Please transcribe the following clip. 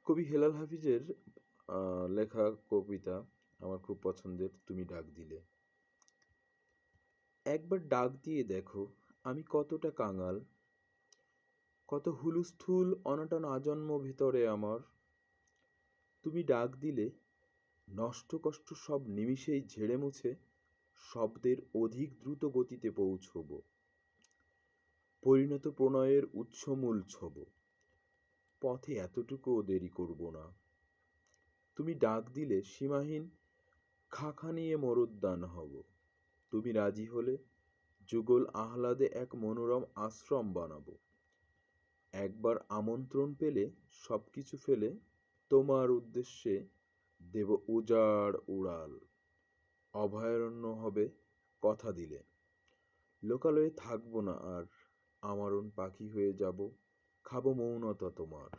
কবি হেলাল হাফিজের লেখা কবিতা আমার খুব পছন্দের, তুমি ডাক দিলে। একবার ডাক দিয়ে দেখো আমি কতটা কাঙাল, কত হুলস্থুল অনটন আজন্ম ভেতরে আমার। তুমি ডাক দিলে নষ্ট কষ্ট সব নিমিষেই ঝেড়ে মুছে শব্দের অধিক দ্রুত গতিতে পৌঁছব, পরিণত প্রণয়ের উৎসমূল ছব, পথে এতটুকুও দেরি করব না। তুমি ডাক দিলে সীমাহীন খাঁখা নিয়ে মরুদ্যান হব, তুমি রাজি হলে যুগল আহ্লাদে এক মনোরম আশ্রম বানাবো। একবার আমন্ত্রণ পেলে সবকিছু ফেলে তোমার উদ্দেশ্যে দেব উজাড় উড়াল। অভয়ারণ্য হবে কথা দিলে, লোকালয়ে থাকবো না আর, আমরণ পাখি হয়ে যাব, খাবো মৌনতা তোমার।